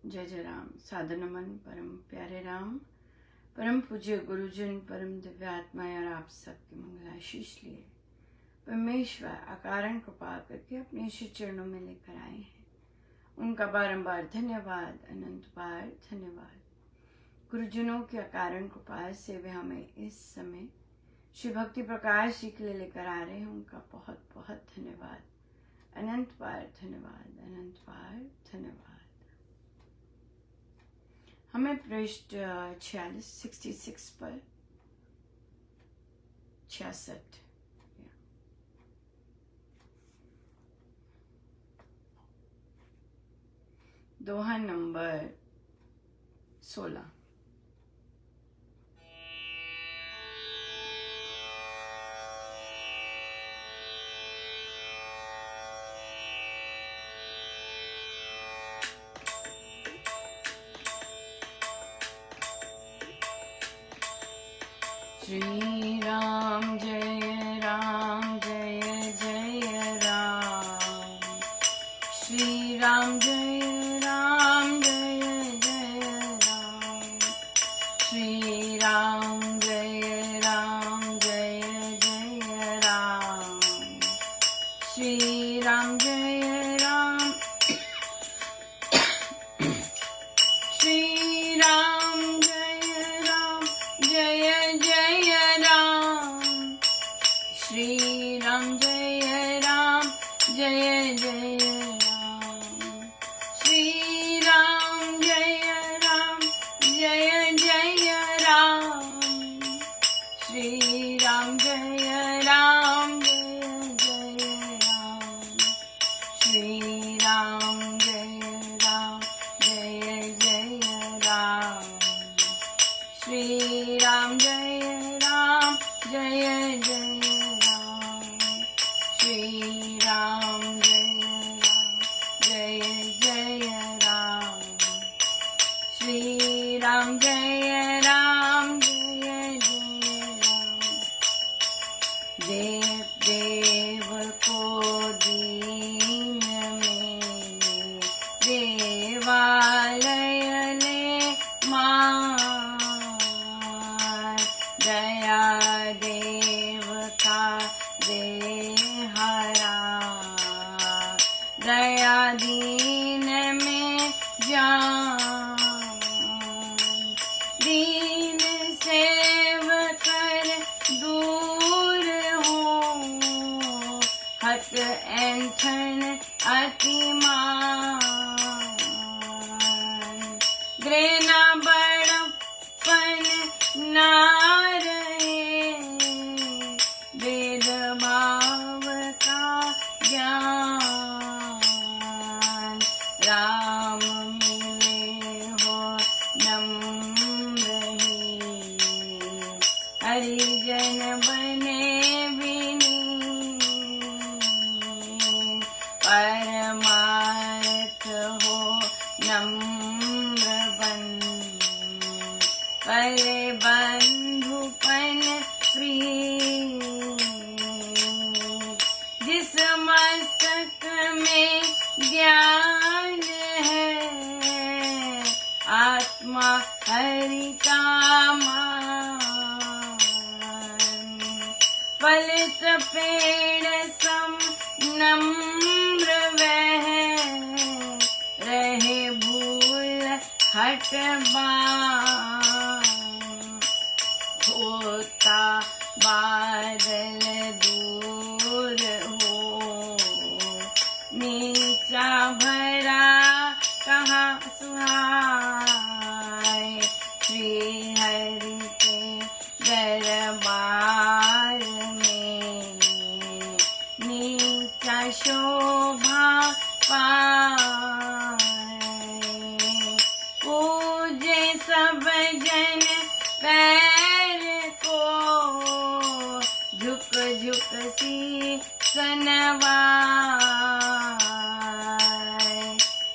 जय जय राम। सादर नमन परम प्यारे राम, परम पूज्य गुरुजन, परम दिव्यात्माएं और आप सबके मंगलाशीष लिए परमेश्वर अकारण कृपा करके अपने श्री चरणों में लेकर आए हैं। उनका बारंबार धन्यवाद, अनंत बार धन्यवाद। गुरुजनों की अकारण कृपा से वे हमें इस समय श्री भक्ति प्रकाश जी के लिए लेकर आ रहे हैं। उनका बहुत बहुत धन्यवाद, अनंत बार धन्यवाद, अनंत बार धन्यवाद। हमें पृष्ठ 66 पर 66 दोहा नंबर 16। श्री राम जय जय राम, श्री राम जय जय राम, श्री राम जय जय राम, श्री राम जय राम, श्री राम जय जय राम, श्री राम जय जय राम, श्री राम जय जय राम, श्री राम जय जय राम, श्री राम जय जय राम, श्री राम जय जय राम, श्री राम जय जय राम, श्री राम जय जय राम। देव देव को दीन में देवालय ले मान, दया देव का दे हरा, दया दीन में जान, दीन सेव कर दूर हो, हत ऐंठन अतिमान, घृणा बड़प्पन ना रहे, भेदभाव का ज्ञान, राम मिले हो नम्र ही, हरिजन बने विनीत, परमार्थ हो नम्र बन, परे बंधुपन प्रीत, जिस मस्तक में ज्ञान है, आत्मा हरि का मान, फलित पेड़ सम नम्र वह, रहे भूल हट बान, होता बादल दूर हो, नीचा भरा कहाँ सुहाए, श्री हरि के दरबार में नीचा शोभा पाए, पूजे सब जन पैर को, झुक झुक सी सनवाए,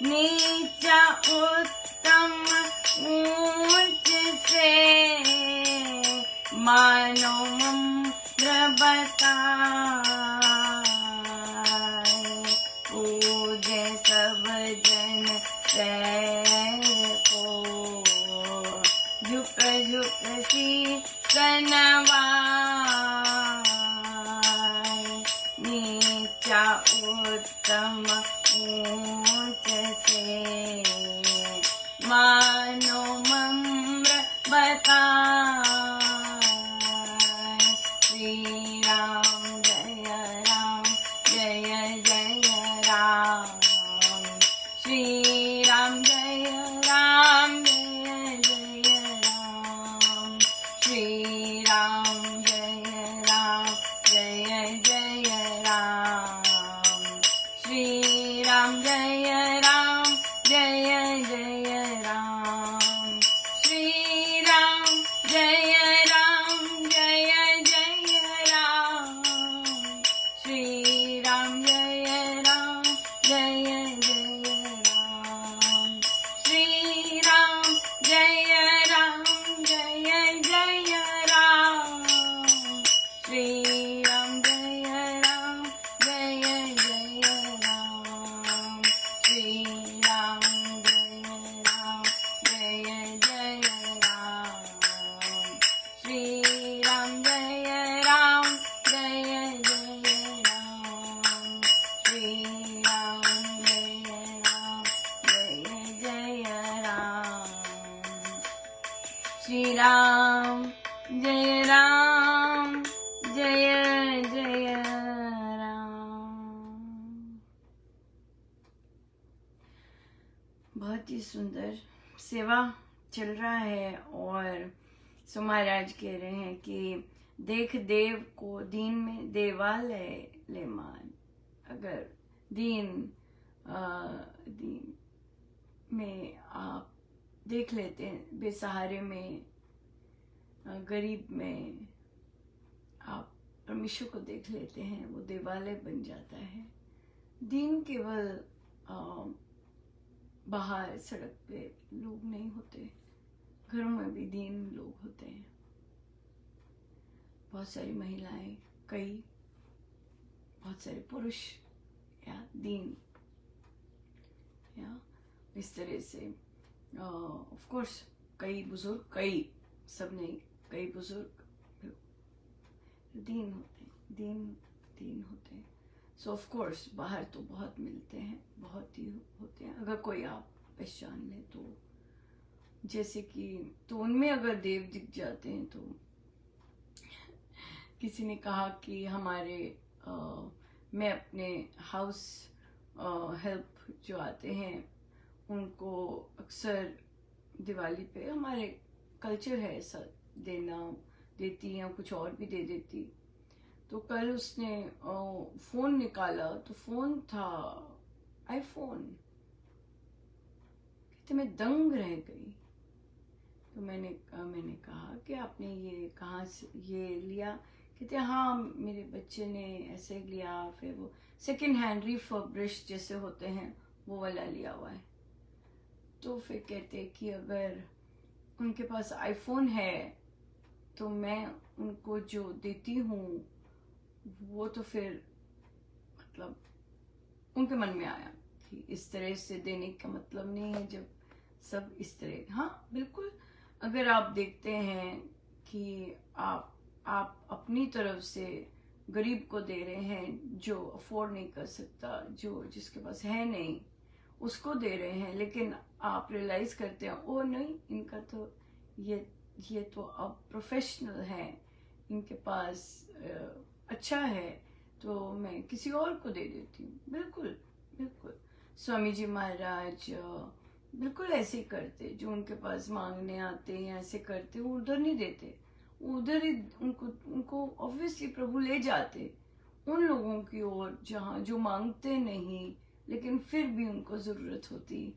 नीचा उत्तम ऊंच से, मानो मंत्र बताए, पूजे सब जन पैर तनवाय नीचा उत्तम ऊंच से मानो मम्र बताए श्री राम जय राम जय जय राम श्री राम जय राम जय जय राम श्री राम जय राम जय जय राम श्री राम जय राम जय जय राम श्री राम जय राम जय जय राम श्री राम जय राम जय जय राम श्री राम जय राम जय जय राम श्री राम जय राम जय जय राम श्री राम जय राम जय जय राम श्री राम जय राम जय जय राम श्री राम जय राम जय जय राम श्री राम जय राम जय जय राम। बहुत ही सुंदर सेवा चल रहा है और सो महाराज कह रहे हैं कि देख देव को दीन में देवा ले मान। अगर दीन में आप देख लेते हैं, बेसहारे में, गरीब में आप परमेश्वर को देख लेते हैं, वो देवालय बन जाता है। दीन केवल बाहर सड़क पे लोग नहीं होते, घरों में भी दीन लोग होते हैं। बहुत सारी महिलाएं, कई बहुत सारे पुरुष या दीन या इस तरह से ऑफ कोर्स कई बुजुर्ग, कई सब नहीं, कई बुजुर्ग दीन होते हैं, दीन होते हैं। सो ऑफ कोर्स बाहर तो बहुत मिलते हैं, बहुत ही होते हैं। अगर कोई आप पहचान ले तो जैसे कि तो उनमें अगर देव दिख जाते हैं तो किसी ने कहा कि हमारे मैं अपने हाउस हेल्प जो आते हैं उनको अक्सर दिवाली पे, हमारे कल्चर है ऐसा देती हैं, कुछ और भी दे देती। तो कल उसने फोन निकाला तो फोन था आईफोन। कहते मैं दंग रह गई। तो मैंने कहा कि आपने ये कहाँ से ये लिया? कहते हाँ मेरे बच्चे ने ऐसे लिया, फिर वो सेकेंड हैंड रिफर्बिश्ड जैसे होते हैं वो वाला लिया हुआ है। तो फिर कहते कि अगर उनके पास आईफोन है तो मैं उनको जो देती हूँ वो तो फिर मतलब उनके मन में आया कि इस तरह से देने का मतलब नहीं है जब सब इस तरह। हाँ बिल्कुल, अगर आप देखते हैं कि आप अपनी तरफ से गरीब को दे रहे हैं जो अफोर्ड नहीं कर सकता, जो जिसके पास है नहीं, उसको दे रहे हैं, लेकिन आप रियलाइज करते हैं ओ नहीं इनका तो ये तो अब प्रोफेशनल है, इनके पास अच्छा है तो मैं किसी और को दे देती हूँ। बिल्कुल बिल्कुल स्वामी जी महाराज बिल्कुल ऐसे ही करते, जो उनके पास मांगने आते हैं ऐसे करते, वो उधर नहीं देते, उधर ही उनको ऑब्वियसली प्रभु ले जाते उन लोगों की ओर जहाँ जो मांगते नहीं लेकिन फिर भी उनको जरूरत होती,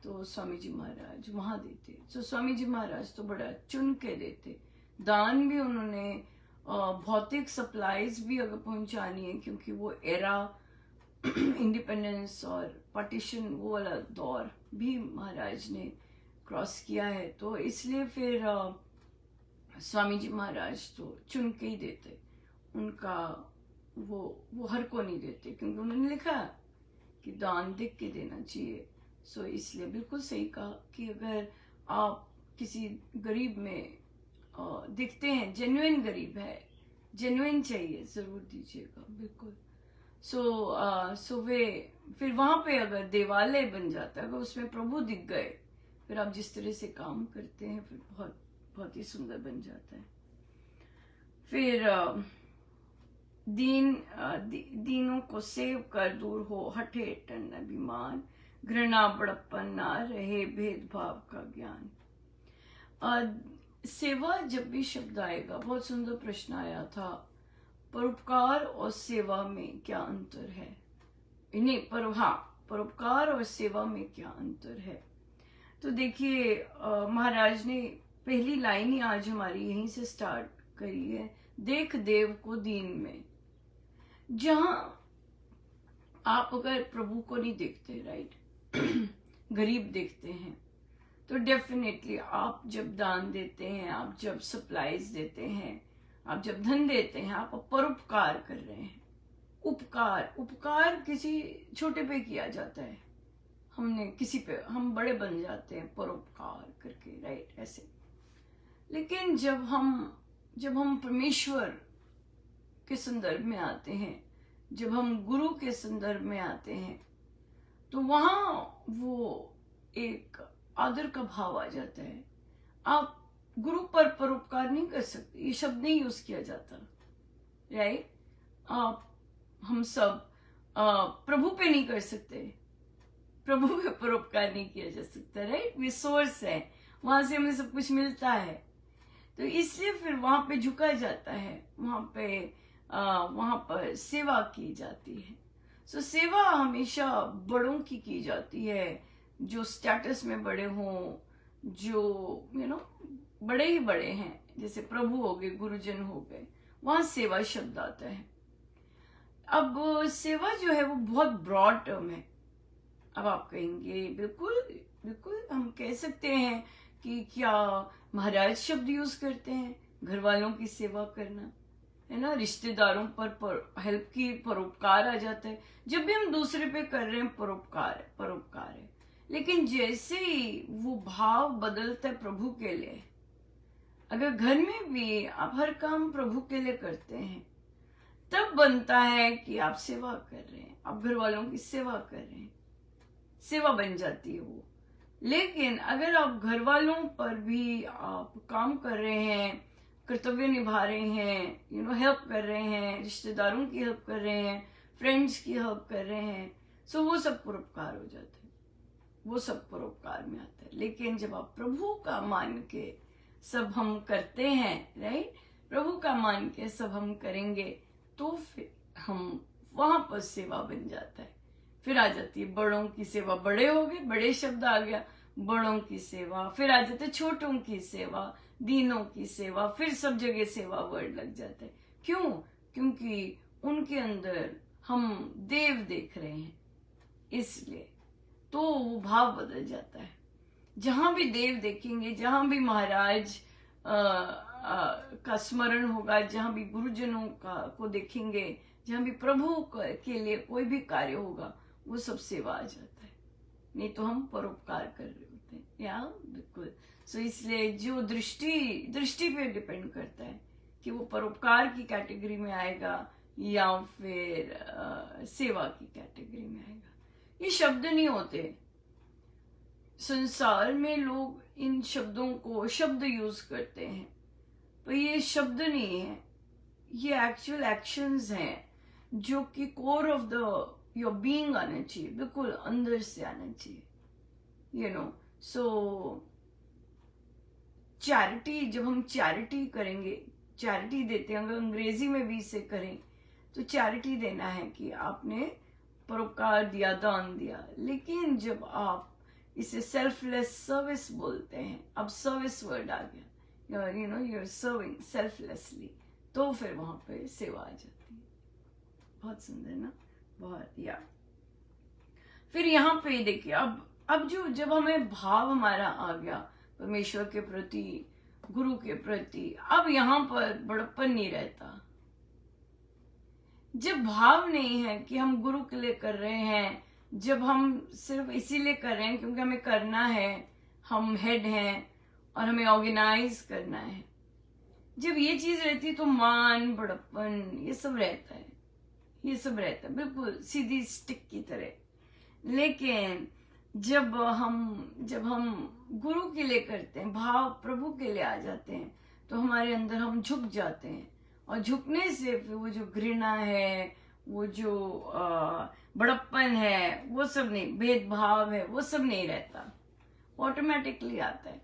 तो स्वामी जी महाराज वहां देते। तो स्वामी जी महाराज तो बड़ा चुन के देते। दान भी उन्होंने भौतिक सप्लाईज भी अगर पहुंचानी है, क्योंकि वो एरा इंडिपेंडेंस और पार्टीशन वो वाला दौर भी महाराज ने क्रॉस किया है, तो इसलिए फिर स्वामी जी महाराज तो चुन के ही देते। उनका वो हर को नहीं देते, क्योंकि उन्होंने लिखा कि दान देख के देना चाहिए। सो इसलिए बिल्कुल सही कहा कि अगर आप किसी गरीब में दिखते हैं, जेन्युइन गरीब है, जेन्युइन चाहिए, जरूर दीजिएगा, बिल्कुल। सो वे फिर वहां पे अगर देवालय बन जाता है, अगर उसमें प्रभु दिख गए, फिर आप जिस तरह से काम करते हैं फिर बहुत बहुत ही सुंदर बन जाता है। फिर दीनों को सेव कर दूर हो हठे टन अभिमान, घृणा बड़प्पन ना रहे भेदभाव का ज्ञान। सेवा जब भी शब्द आएगा, बहुत सुंदर प्रश्न आया था, परोपकार और सेवा में क्या अंतर है? नहीं, परोपकार और सेवा में क्या अंतर है? तो देखिए, महाराज ने पहली लाइन ही आज हमारी यहीं से स्टार्ट करी है, देख देव को दीन में। जहां आप अगर प्रभु को नहीं देखते, राइट, गरीब देखते हैं, तो डेफिनेटली आप जब दान देते हैं, आप जब सप्लाईज देते हैं, आप जब धन देते हैं, आप परोपकार कर रहे हैं। उपकार किसी छोटे पे किया जाता है, हमने किसी पे, हम बड़े बन जाते हैं परोपकार करके, राइट, ऐसे। लेकिन जब हम परमेश्वर के संदर्भ में आते हैं, जब हम गुरु के संदर्भ में आते हैं, तो वहां वो एक आदर का भाव आ जाता है। आप गुरु पर परोपकार नहीं कर सकते, ये शब्द नहीं यूज किया जाता, राइट। हम सब प्रभु पे नहीं कर सकते, प्रभु पे परोपकार नहीं किया जा सकता, राइट। वे सोर्स है, वहां से हमें सब कुछ मिलता है, तो इसलिए फिर वहां पे झुका जाता है, वहां पर सेवा की जाती है। सो सेवा हमेशा बड़ों की जाती है, जो स्टेटस में बड़े हों, जो बड़े ही बड़े हैं, जैसे प्रभु हो गए, गुरुजन हो गए, वहां सेवा शब्द आता है। अब सेवा जो है वो बहुत ब्रॉड टर्म है। अब आप कहेंगे बिल्कुल बिल्कुल हम कह सकते हैं कि क्या महाराज शब्द यूज करते हैं, घर वालों की सेवा करना, है ना, रिश्तेदारों पर हेल्प की, परोपकार आ जाता है। जब भी हम दूसरे पे कर रहे हैं, परोपकार है। लेकिन जैसे ही वो भाव बदलता है प्रभु के लिए, अगर घर में भी आप हर काम प्रभु के लिए करते हैं, तब बनता है कि आप सेवा कर रहे हैं, आप घर वालों की सेवा कर रहे हैं, सेवा बन जाती है वो। लेकिन अगर आप घर वालों पर भी आप काम कर रहे हैं, कर्तव्य निभा रहे हैं, हेल्प कर रहे हैं, रिश्तेदारों की हेल्प कर रहे हैं, फ्रेंड्स की हेल्प कर रहे हैं, सो वो सब परोपकार हो जाता है, वो सब परोपकार में आता है। लेकिन जब आप प्रभु का मान के सब हम करते हैं, राइट, प्रभु का मान के सब हम करेंगे, तो फिर हम वहां पर सेवा बन जाता है। फिर आ जाती है बड़ों की सेवा, बड़े हो गए, बड़े शब्द आ गया, बड़ों की सेवा। फिर आ जाते छोटों की सेवा, दीनों की सेवा, फिर सब जगह सेवा वर्ड लग जाता है। क्यों? क्योंकि उनके अंदर हम देव देख रहे हैं, इसलिए तो वो भाव बदल जाता है। जहां भी देव देखेंगे, जहां भी महाराज का स्मरण होगा, जहां भी गुरुजनों को देखेंगे, जहां भी प्रभु के लिए कोई भी कार्य होगा, वो सब सेवा आ जाता है। नहीं तो हम परोपकार कर रहे होते हैं, या बिल्कुल। सो इसलिए जो दृष्टि पे डिपेंड करता है कि वो परोपकार की कैटेगरी में आएगा या फिर सेवा की कैटेगरी में आएगा। ये शब्द नहीं होते, संसार में लोग इन शब्दों को शब्द यूज करते हैं, पर ये शब्द नहीं है, ये एक्चुअल एक्शंस हैं, जो कि core of the your being आना चाहिए, बिल्कुल अंदर से आना चाहिए, सो चैरिटी, जब हम चैरिटी करेंगे, चैरिटी देते हैं, अगर अंग्रेजी में भी इसे करें तो चैरिटी देना है कि आपने परोपकार दिया, दान दिया। लेकिन जब आप इसे सेल्फलेस सर्विस बोलते हैं, अब सर्विस वर्ड आ गया, you're सर्विंग सेल्फलेसली, तो फिर वहां पे सेवा आ जाती है। बहुत सुंदर ना, बहुत। या फिर यहाँ पे देखिए, अब जब हमें भाव हमारा आ गया परमेश्वर के प्रति, गुरु के प्रति, अब यहाँ पर बड़प्पन नहीं रहता। जब भाव नहीं है कि हम गुरु के लिए कर रहे हैं, जब हम सिर्फ इसीलिए कर रहे हैं क्योंकि हमें करना है, हम हेड हैं और हमें ऑर्गेनाइज करना है, जब ये चीज रहती है तो मान बड़प्पन ये सब रहता है, ये सब रहता है बिल्कुल सीधी स्टिक की तरह। लेकिन जब हम गुरु के लिए करते हैं, भाव प्रभु के लिए आ जाते हैं, तो हमारे अंदर हम झुक जाते हैं। और झुकने से फिर वो जो घृणा है, वो जो बड़प्पन है, वो सब नहीं, भेदभाव है, वो सब नहीं रहता, ऑटोमेटिकली आता है।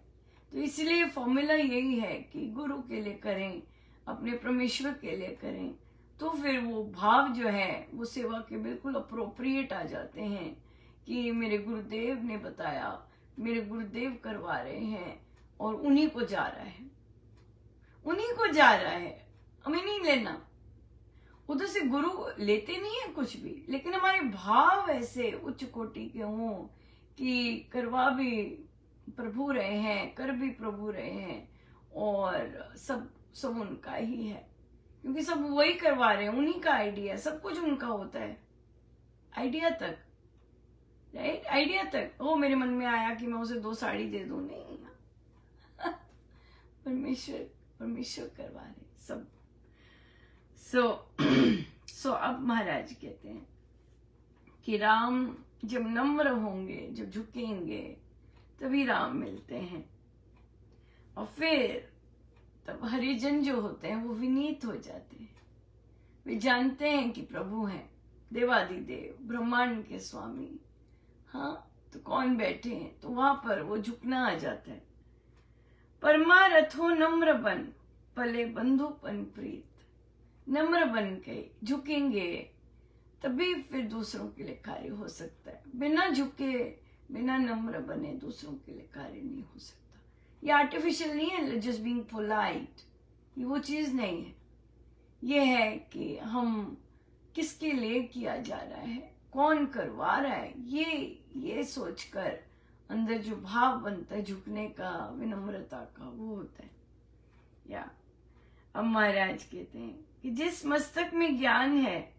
तो इसलिए फॉर्मूला यही है कि गुरु के लिए करें, अपने परमेश्वर के लिए करें, तो फिर वो भाव जो है वो सेवा के बिल्कुल अप्रोप्रिएट आ जाते हैं कि मेरे गुरुदेव ने बताया, मेरे गुरुदेव करवा रहे हैं और उन्हीं को जा रहा है, उन्हीं को जा रहा है, हमें नहीं लेना। उधर से गुरु लेते नहीं है कुछ भी, लेकिन हमारे भाव ऐसे उच्च कोटि के हों कि करवा भी प्रभु रहे हैं, कर भी प्रभु रहे हैं, और सब उनका ही है, क्योंकि सब वही करवा रहे हैं, उन्हीं का आइडिया, सब कुछ उनका होता है, आइडिया तक, राइट, आइडिया तक। ओ मेरे मन में आया कि मैं उसे 2 साड़ी दे दूं, नहीं परमेश्वर करवा रहे सब। सो अब महाराज कहते हैं कि राम जब नम्र होंगे, जब झुकेंगे, तभी राम मिलते हैं। और फिर तब हरिजन जो होते हैं वो विनीत हो जाते हैं, वे जानते हैं कि प्रभु हैं, देवादिदेव, ब्रह्मांड के स्वामी। हाँ, तो कौन बैठे हैं, तो वहां पर वो झुकना आ जाता है। परमारथो नम्र बन, पले बंधुपन प्रीत। नम्र बन के झुकेंगे तभी फिर दूसरों के लिए कार्य हो सकता है। बिना झुके, बिना नम्र बने दूसरों के लिए कार्य नहीं हो सकता। ये आर्टिफिशियल नहीं है, जस्ट बीइंग पोलाइट, ये वो चीज नहीं है। ये है कि हम किसके लिए किया जा रहा है, कौन करवा रहा है, ये सोचकर अंदर जो भाव बनता है झुकने का, विनम्रता का, वो होता है। या अब महाराज कहते हैं कि जिस मस्तक में ज्ञान है,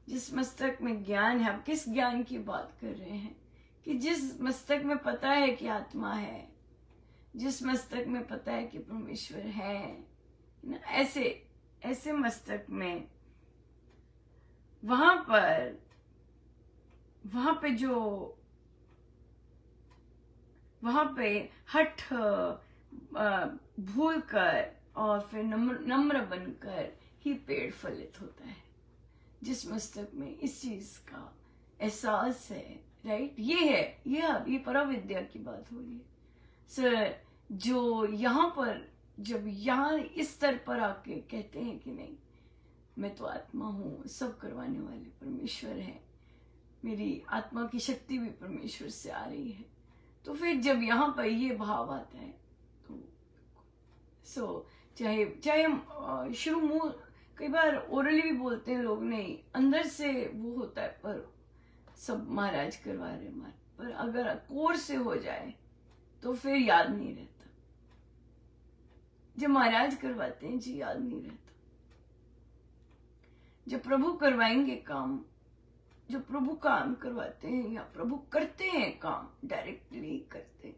जिस मस्तक में ज्ञान है, अब किस ज्ञान की बात कर रहे हैं, कि जिस मस्तक में पता है कि आत्मा है, जिस मस्तक में पता है कि परमेश्वर है ना, ऐसे मस्तक में वहां पे हठ भूल कर और फिर नम्र बनकर ही पेड़ फलित होता है। जिस मस्तक में इस चीज का एहसास है, राइट, ये है, ये पराविद्या की बात हो रही है। सर जो यहाँ पर, जब यहाँ इस स्तर पर आके कहते हैं कि नहीं, मैं तो आत्मा हूँ, सब करवाने वाले परमेश्वर है, मेरी आत्मा की शक्ति भी परमेश्वर से आ रही है, तो फिर जब यहाँ पर ये भाव आता है तो चाहे हम शुरू मुंह कई बार ओरली भी बोलते हैं लोग, नहीं अंदर से वो होता है, पर सब महाराज करवा रहे हमारे, पर अगर कोर से हो जाए तो फिर याद नहीं रहता। जब महाराज करवाते हैं जी याद नहीं रहता। जब प्रभु करवाएंगे काम, जो प्रभु काम करवाते हैं या प्रभु करते हैं काम, डायरेक्टली करते हैं,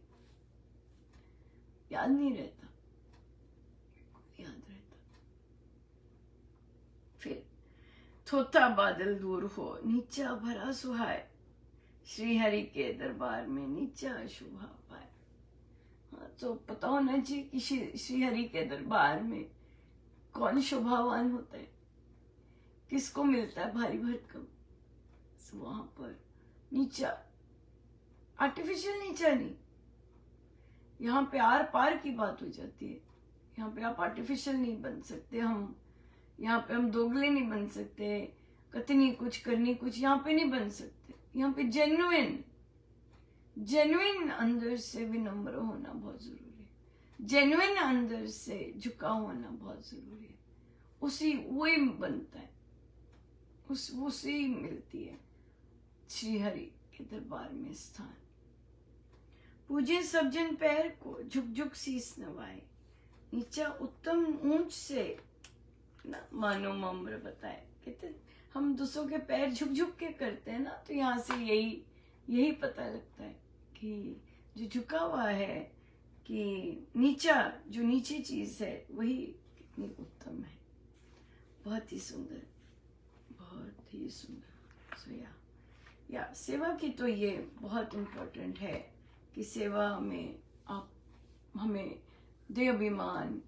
याद नहीं रहता, याद रहता। फिर थोथा बादल दूर हो, नीचा भरा सुहाए, श्री हरि के दरबार में नीचा शोभा पाए। हाँ, तो पता होना चाहिए कि श्री हरि के दरबार में कौन शोभावान होता है, किसको मिलता है भारी भरकम। वहां पर नीचा, आर्टिफिशियल नीचा नहीं, यहाँ पे आर पार की बात हो जाती है। यहाँ पे आप आर्टिफिशियल नहीं बन सकते, हम यहाँ पे हम दोगले नहीं बन सकते, कतनी कुछ करनी कुछ यहाँ पे नहीं बन सकते। यहाँ पे जेन्युइन अंदर से विनम्र होना बहुत जरूरी है, जेन्युइन अंदर से झुका होना बहुत जरूरी है। वही बनता है, उसी मिलती है श्री हरि के दरबार में स्थान। पूजे सब जन पैर को, झुक झुक शीस नवाए, नीचा उत्तम ऊंच से ना मानो मम्र बताए। कहते हम दूसरों के पैर झुक झुक के करते हैं ना, तो यहाँ से यही पता लगता है कि जो झुका हुआ है कि नीचा जो नीची चीज है वही कितनी उत्तम है। बहुत ही सुंदर, बहुत ही सुंदर। सो या सेवा की तो ये बहुत इम्पोर्टेंट है कि सेवा में आप हमें दे अभिमान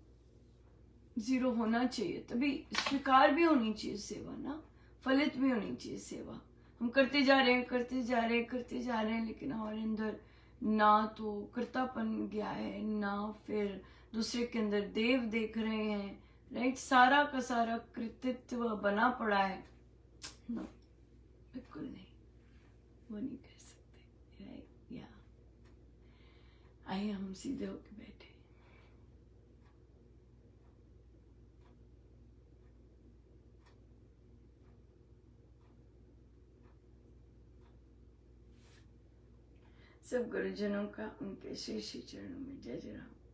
जीरो होना चाहिए, तभी स्वीकार भी होनी चाहिए सेवा ना, फलित भी होनी चाहिए सेवा। हम करते जा रहे हैं, करते जा रहे हैं, करते जा रहे हैं, लेकिन हमारे अंदर ना तो कर्तापन गया है, ना फिर दूसरे के अंदर देव देख रहे हैं, राइट। सारा का सारा कृतित्व बना पड़ा है। नो, बिल्कुल नहीं, वो नहीं कर सकते, राइट। या आइए हम सीधे होके बैठे। सब गुरुजनों का उनके श्री श्री चरणों में जय जय राम।